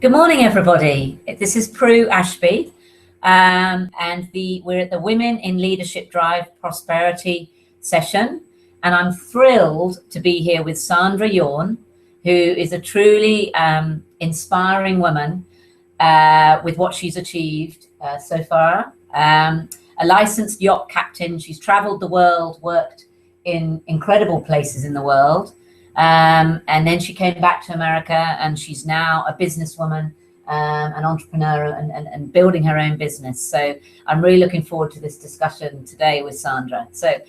Good morning, everybody. This is Prue Ashby, and we're at the Women in Leadership Drive Prosperity session, and I'm thrilled to be here with Sandra Yawn, who is a truly inspiring woman with what she's achieved so far. A licensed yacht captain. She's traveled the world, worked in incredible places in the world. And then she came back to America, and she's now a businesswoman, an entrepreneur, and building her own business. So I'm really looking forward to this discussion today with Sandra. So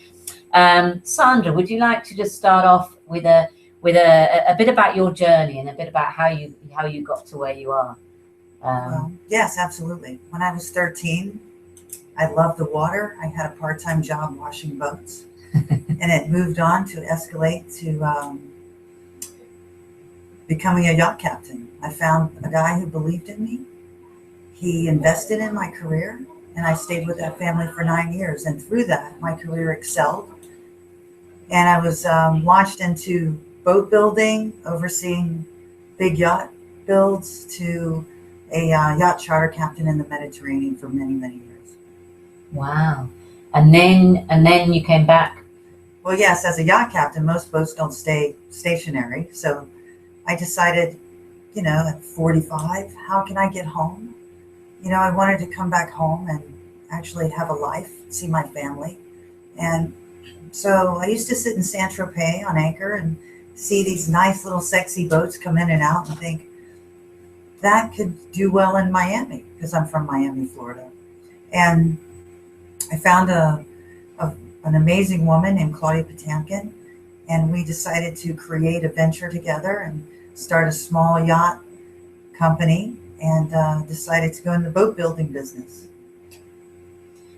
Sandra, would you like to just start off with a bit about your journey and a bit about how you got to where you are? Yes, absolutely. When I was 13, I loved the water. I had a part-time job washing boats. And it moved on to escalate to becoming a yacht captain. I found a guy who believed in me. He invested in my career, and I stayed with that family for 9 years. And through that, my career excelled. And I was launched into boat building, overseeing big yacht builds, to a yacht charter captain in the Mediterranean for many, many years. Wow. And then you came back. Well, yes, as a yacht captain, most boats don't stay stationary. So I decided, at 45, how can I get home? I wanted to come back home and actually have a life, see my family. And so I used to sit in Saint-Tropez on anchor and see these nice little sexy boats come in and out and think, that could do well in Miami, because I'm from Miami, Florida. And I found an amazing woman named Claudia Potamkin, and we decided to create a venture together and start a small yacht company, and decided to go in the boat building business.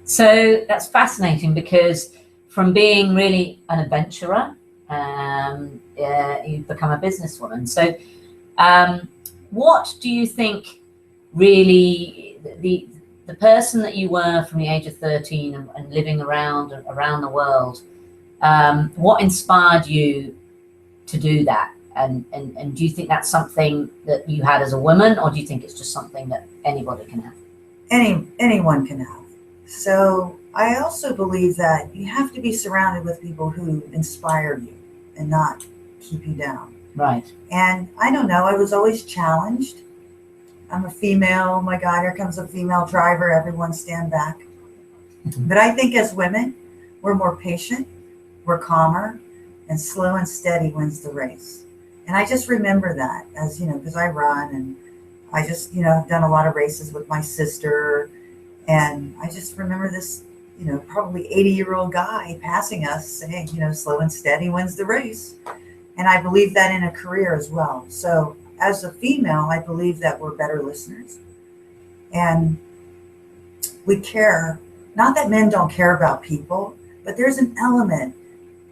So that's fascinating, because from being really an adventurer, you've become a businesswoman. So what do you think really the person that you were from the age of 13 and living around the world, what inspired you to do that? And do you think that's something that you had as a woman, or do you think it's just something that anybody can have? Anyone can have. So I also believe that you have to be surrounded with people who inspire you and not keep you down. Right. And I don't know, I was always challenged. I'm a female. Oh my God, here comes a female driver. Everyone stand back. Mm-hmm. But I think as women, we're more patient, we're calmer, and slow and steady wins the race. And I just remember that, as because I run, and I just I've done a lot of races with my sister, and I just remember this probably 80-year-old guy passing us saying, slow and steady wins the race. And I believe that in a career as well. So as a female, I believe that we're better listeners, and we care. Not that men don't care about people, but there's an element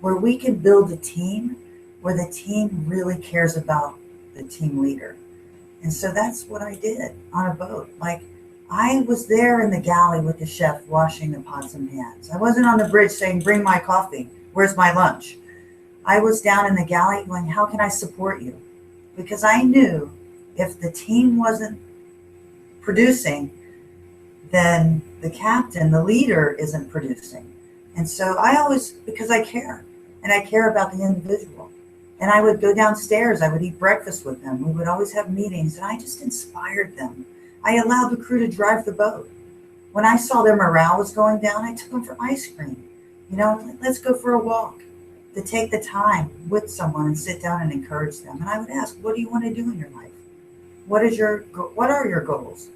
where we can build a team where the team really cares about the team leader. And so that's what I did on a boat. Like, I was there in the galley with the chef washing the pots and pans. I wasn't on the bridge saying, bring my coffee, where's my lunch? I was down in the galley going, how can I support you? Because I knew if the team wasn't producing, then the captain, the leader, isn't producing. And so I always, because I care, and I care about the individual. And I would go downstairs, I would eat breakfast with them. We would always have meetings, and I just inspired them. I allowed the crew to drive the boat. When I saw their morale was going down, I took them for ice cream. Let's go for a walk. To take the time with someone and sit down and encourage them. And I would ask, what do you want to do in your life? What are your goals?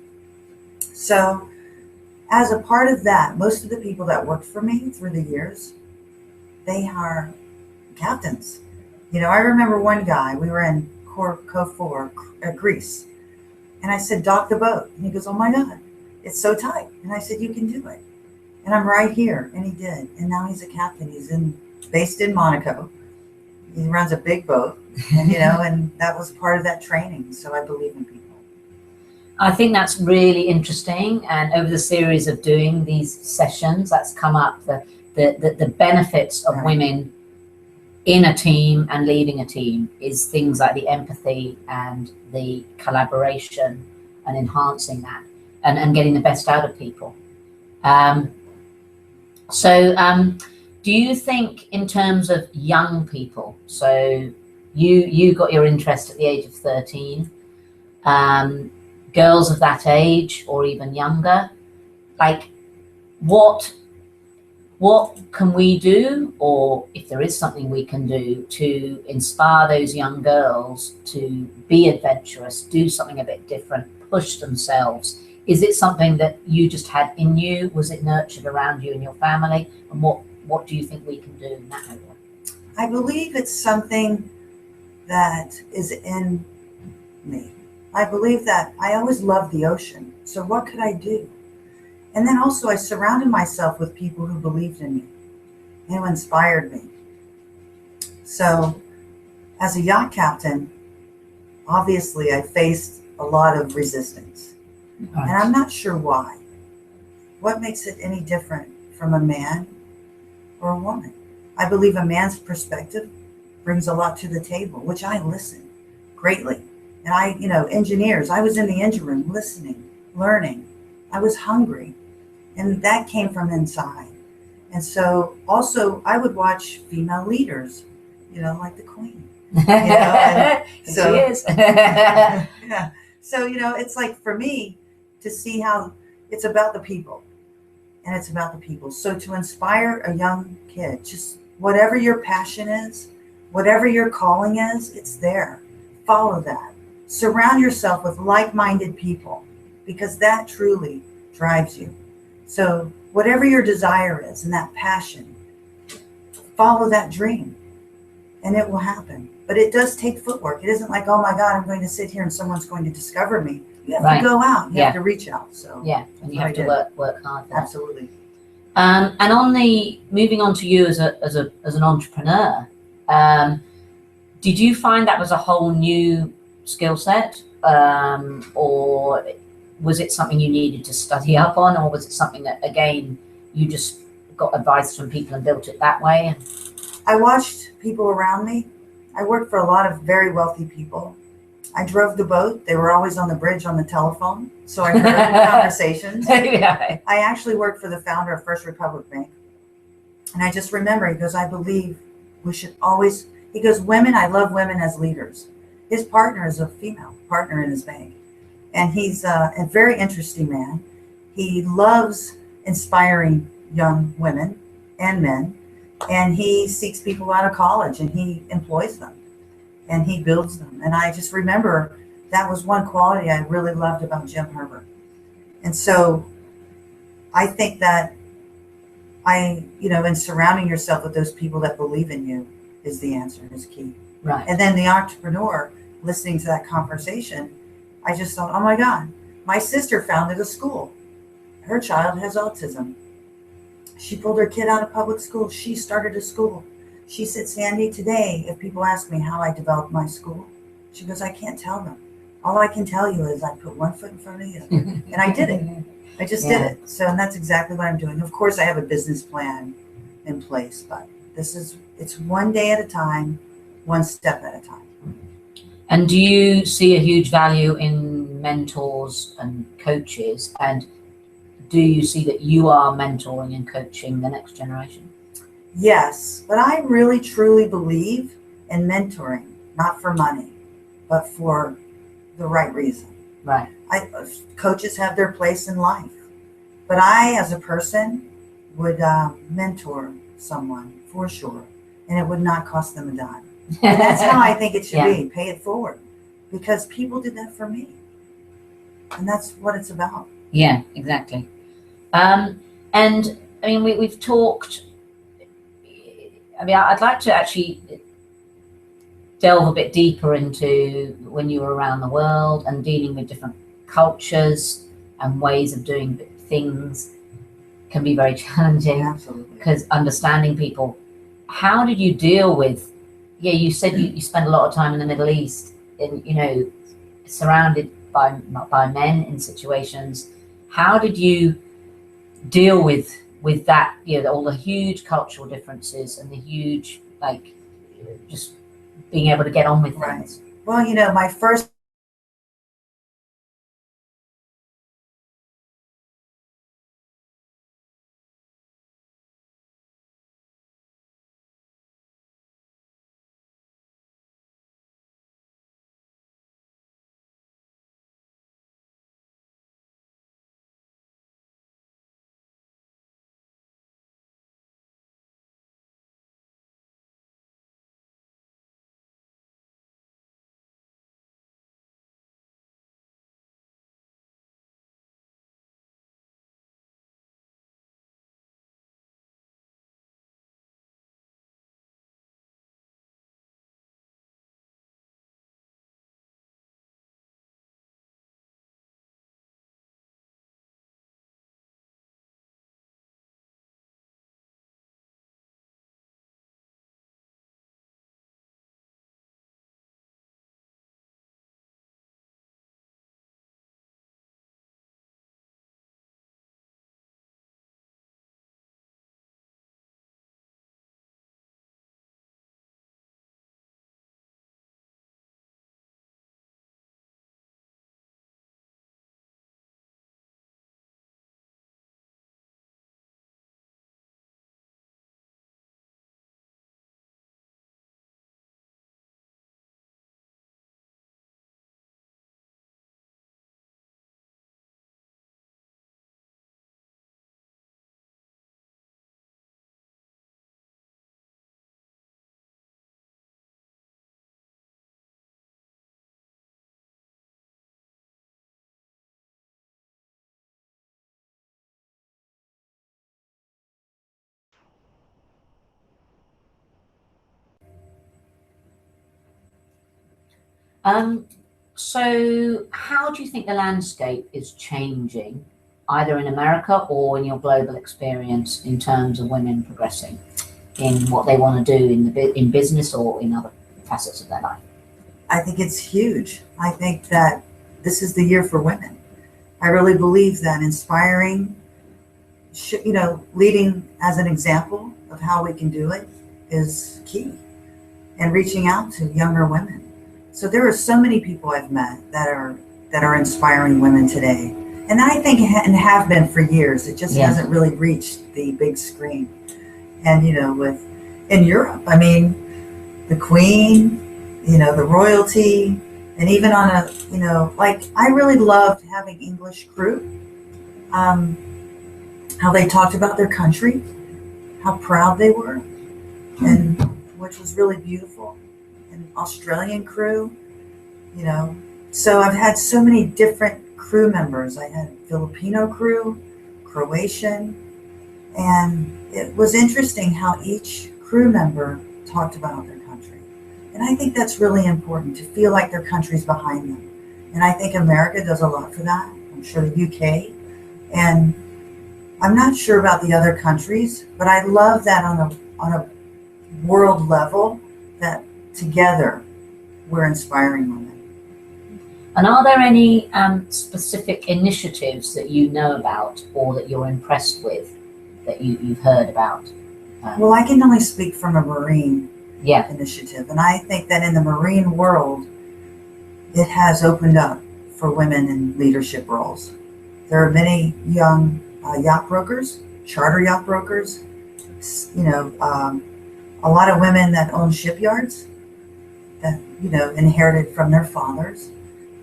So as a part of that, most of the people that worked for me through the years, they are captains. I remember one guy, we were in Corfu, Greece. And I said, dock the boat. And he goes, oh my God, it's so tight. And I said, you can do it. And I'm right here. And he did. And now he's a captain. He's based in Monaco. He runs a big boat, and and that was part of that training. So I believe in people. I think that's really interesting. And over the series of doing these sessions, that's come up, the benefits of women in a team and leading a team is things like the empathy and the collaboration and enhancing that and getting the best out of people. Do you think in terms of young people, so you got your interest at the age of 13, girls of that age or even younger, like what can we do, or if there is something we can do to inspire those young girls to be adventurous, do something a bit different, push themselves? Is it something that you just had in you? Was it nurtured around you and your family? And what do you think we can do now? I believe it's something that is in me. I believe that I always loved the ocean. So what could I do? And then also I surrounded myself with people who believed in me and who inspired me. So as a yacht captain, obviously I faced a lot of resistance. Right. And I'm not sure why. What makes it any different from a man or a woman? I believe a man's perspective brings a lot to the table, which I listen greatly. And engineers, I was in the engine room listening, learning. I was hungry. And that came from inside. And so also I would watch female leaders, like the Queen. So, she is. Yeah. So, it's like for me to see how it's about the people. And it's about the people. So to inspire a young kid, just whatever your passion is, whatever your calling is, it's there. Follow that. Surround yourself with like-minded people, because that truly drives you. So whatever your desire is and that passion, follow that dream and it will happen. But it does take footwork. It isn't like, oh my God, I'm going to sit here and someone's going to discover me. You have to go out. You have to reach out. So and you have to work hard. Absolutely. And moving on to you as an entrepreneur, did you find that was a whole new skill set, or was it something you needed to study up on, or was it something that, again, you just got advice from people and built it that way? I watched people around me. I worked for a lot of very wealthy people. I drove the boat. They were always on the bridge on the telephone, so I heard conversations. Yeah. I actually worked for the founder of First Republic Bank. And I just remember, he goes, I believe we should always, he goes, I love women as leaders. His partner is a female partner in his bank. And he's a very interesting man. He loves inspiring young women and men. And he seeks people out of college and he employs them and he builds them. And I just remember that was one quality I really loved about Jim Herbert. And so I think that in surrounding yourself with those people that believe in you is the answer, is key. Right. And then the entrepreneur, listening to that conversation, I just thought, oh my God, my sister founded a school. Her child has autism. She pulled her kid out of public school. She started a school. She said, Sandy, today, if people ask me how I developed my school, she goes, I can't tell them. All I can tell you is I put one foot in front of the other. And I did it. I just did it. So, and that's exactly what I'm doing. Of course, I have a business plan in place, but it's one day at a time, one step at a time. And do you see a huge value in mentors and coaches? And do you see that you are mentoring and coaching the next generation? Yes, but I really truly believe in mentoring, not for money, but for the right reason. Right. Coaches have their place in life, but I, as a person, would mentor someone for sure, and it would not cost them a dime. And that's how I think it should be. Pay it forward, because people did that for me, and that's what it's about. Yeah, exactly. And I mean, we've talked. I mean, I'd like to actually delve a bit deeper into when you were around the world and dealing with different cultures and ways of doing things can be very challenging. Absolutely. Because understanding people, how did you deal with? Yeah, you said you spent a lot of time in the Middle East, in surrounded by men in situations. How did you deal with that? All the huge cultural differences and the huge just being able to get on with Right. things. Well, my first So how do you think the landscape is changing, either in America or in your global experience, in terms of women progressing in what they want to do in business or in other facets of their life? I think it's huge. I think that this is the year for women. I really believe that inspiring, leading as an example of how we can do it is key, and reaching out to younger women. So there are so many people I've met that are inspiring women today, and I think and have been for years. It just hasn't really reached the big screen. And in Europe, I mean, the Queen, the royalty, and even on a I really loved having English crew. How they talked about their country, how proud they were, and which was really beautiful. And Australian crew, so I've had so many different crew members. I had Filipino crew, Croatian, and it was interesting how each crew member talked about their country. And I think that's really important, to feel like their country's behind them. And I think America does a lot for that. I'm sure the UK. And I'm not sure about the other countries, but I love that on a world level, that together we're inspiring women. And are there any specific initiatives that you know about or that you're impressed with that you've heard about? Well, I can only speak from a Marine Yeah. initiative, and I think that in the Marine world, it has opened up for women in leadership roles. There are many young yacht brokers, charter yacht brokers, a lot of women that own shipyards that, inherited from their fathers.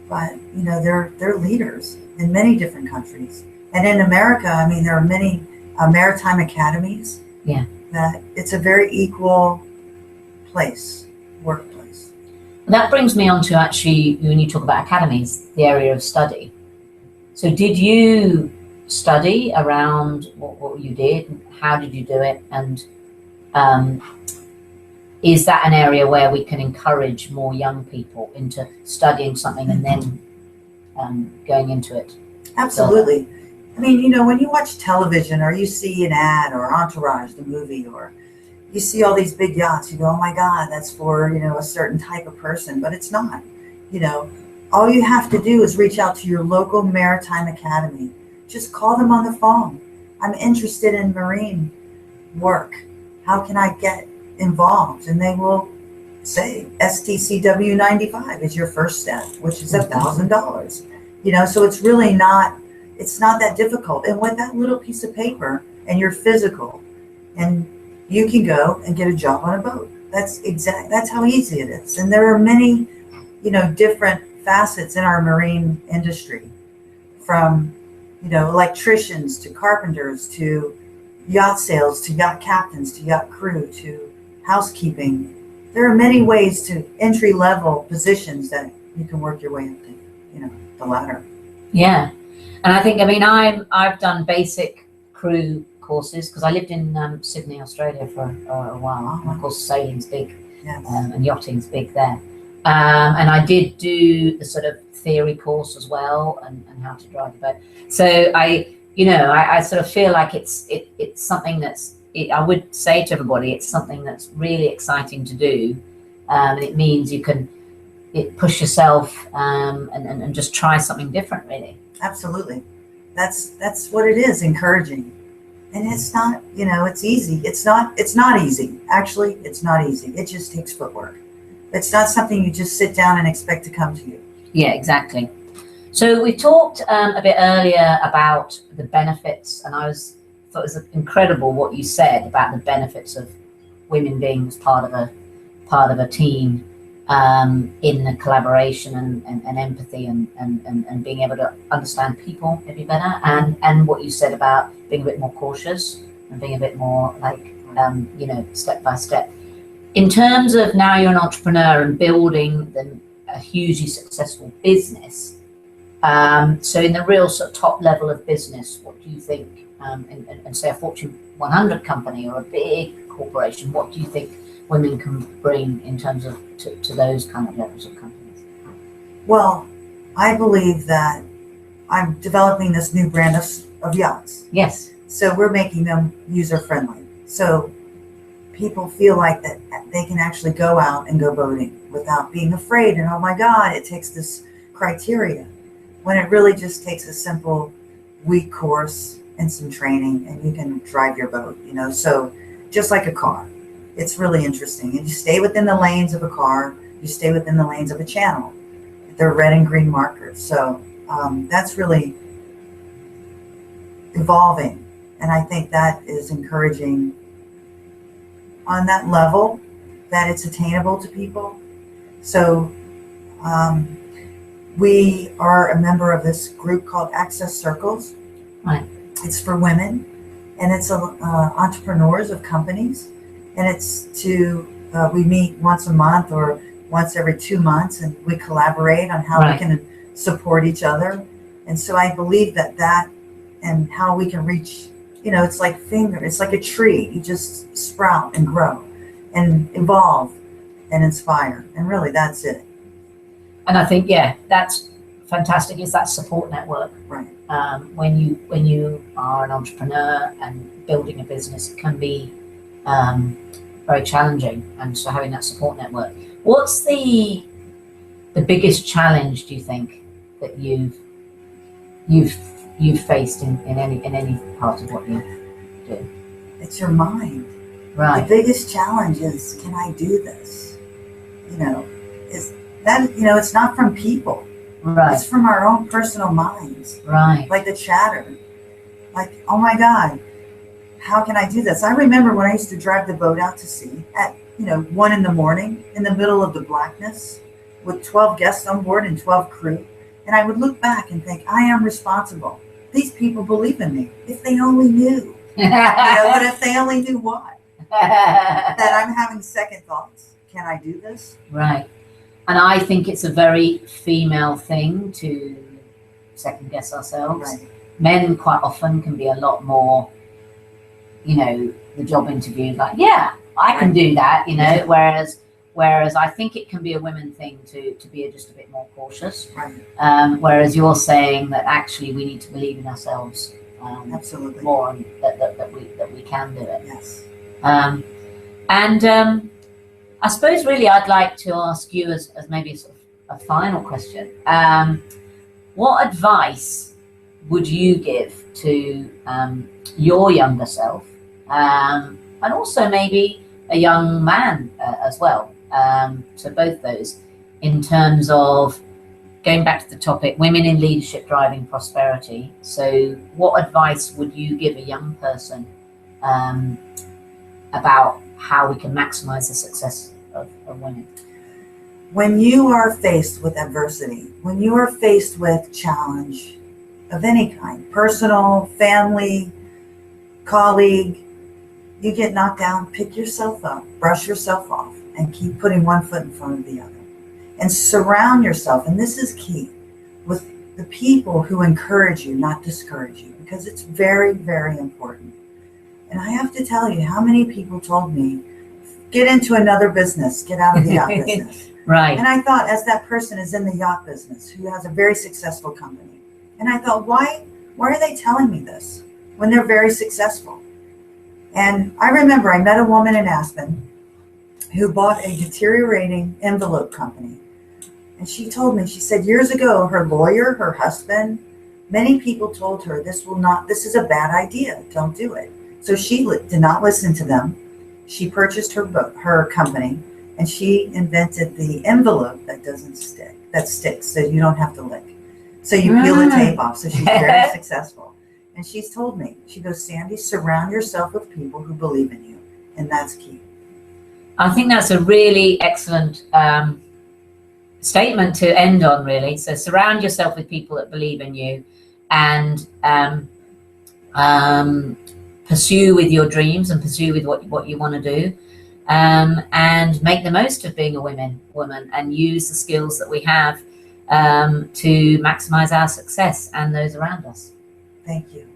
But, they're leaders in many different countries. And in America, I mean, there are many maritime academies. Yeah. That it's a very equal workplace. That brings me on to, actually, when you talk about academies, the area of study. So did you study around what you did? How did you do it? And is that an area where we can encourage more young people into studying something and then going into it? Absolutely. I mean, when you watch television or you see an ad or Entourage, the movie, or you see all these big yachts, you go, oh my God, that's for, a certain type of person, but it's not. All you have to do is reach out to your local maritime academy. Just call them on the phone. I'm interested in marine work. How can I get involved? And they will say STCW 95 is your first step, which is $1,000. You know, so it's really not, it's not that difficult. And with that little piece of paper and your physical, and you can go and get a job on a boat. That's how easy it is. And there are many, you know, different facets in our marine industry, from, you know, electricians to carpenters to yacht sales to yacht captains to yacht crew to housekeeping. There are many ways to entry level positions that you can work your way up to, you know, the ladder. Yeah, and I think, I mean, I've done basic crew courses because I lived in Sydney, Australia for a while. And of course, sailing's big, Yes. And yachting's big there. And I did do the sort of theory course as well, and how to drive a boat. So I sort of feel like it's something that's, I would say to everybody, it's something that's really exciting to do. And it means you can push yourself and just try something different, really. Absolutely. That's what it is, encouraging. And it's not, you know, it's easy. It's not easy. Actually, it's not easy. It just takes footwork. It's not something you just sit down and expect to come to you. Yeah, exactly. So we talked a bit earlier about the benefits, and thought it was incredible what you said about the benefits of women being part of a team, in the collaboration and empathy and being able to understand people maybe better, and what you said about being a bit more cautious and being a bit more like, step by step. In terms of now you're an entrepreneur and building a hugely successful business, so in the real sort of top level of business, what do you think, and say a Fortune 100 company or a big corporation, what do you think women can bring in terms of to those kind of levels of companies? Well, I believe that I'm developing this new brand of yachts. Yes. So we're making them user friendly. So people feel like that they can actually go out and go boating without being afraid. And oh my God, it takes this criteria, when it really just takes a simple week course and some training, and you can drive your boat, you know. So just like a car, it's really interesting. And you stay within the lanes of a car, you stay within the lanes of a channel. They're red and green markers. So that's really evolving. And I think that is encouraging on that level, that it's attainable to people. So we are a member of this group called Access Circles. Right. It's for women, and it's entrepreneurs of companies. And it's we meet once a month or once every 2 months, and we collaborate on how we can support each other. And so I believe that and how we can reach, you know, it's like it's like a tree. You just sprout and grow and evolve and inspire. And really, that's it. And I think, yeah, that's fantastic, is that support network. Right. When you are an entrepreneur and building a business, it can be very challenging, and so having that support network. What's the biggest challenge, do you think, that you've faced in any part of what you do? It's your mind. Right. The biggest challenge is, can I do this? You know, is that, you know, it's not from people. Right. It's from our own personal minds. Right. Like the chatter. Like, oh my God, how can I do this? I remember when I used to drive the boat out to sea at, 1 a.m. in the middle of the blackness with 12 guests on board and 12 crew. And I would look back and think, I am responsible. These people believe in me. If they only knew. But if they only knew what? That I'm having second thoughts. Can I do this? Right. And I think it's a very female thing to second guess ourselves. Right. Men quite often can be a lot more, the job interview, like, yeah, I can do that, yeah. Whereas I think it can be a women thing to be just a bit more cautious. Right. Whereas you're saying that actually we need to believe in ourselves absolutely more, and that we can do it. Yes. I suppose really I'd like to ask you as maybe sort of a final question. What advice would you give to your younger self, and also maybe a young man as well, to both those in terms of going back to the topic, women in leadership driving prosperity. So what advice would you give a young person about how we can maximize the success of women? When you are faced with adversity, when you are faced with challenge of any kind, personal, family, colleague, you get knocked down, pick yourself up, brush yourself off, and keep putting one foot in front of the other. And surround yourself, and this is key, with the people who encourage you, not discourage you, because it's very, very important. And I have to tell you, how many people told me, get into another business, get out of the yacht business. Right. And I thought, as that person is in the yacht business, who has a very successful company, and I thought, why are they telling me this when they're very successful? And I remember I met a woman in Aspen who bought a deteriorating envelope company. And she told me, she said years ago, her lawyer, her husband, many people told her, this is a bad idea, don't do it. So she did not listen to them. She purchased her company, and she invented the envelope that doesn't stick, that sticks, so you don't have to lick. So you peel the tape off. So she's very successful. And she's told me, she goes, Sandy, surround yourself with people who believe in you. And that's key. I think that's a really excellent statement to end on, really. So surround yourself with people that believe in you, and pursue with your dreams, and pursue with what you want to do, and make the most of being a woman, and use the skills that we have to maximize our success and those around us. Thank you.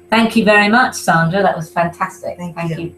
Thank you very much, Sandra. That was fantastic. Thank you.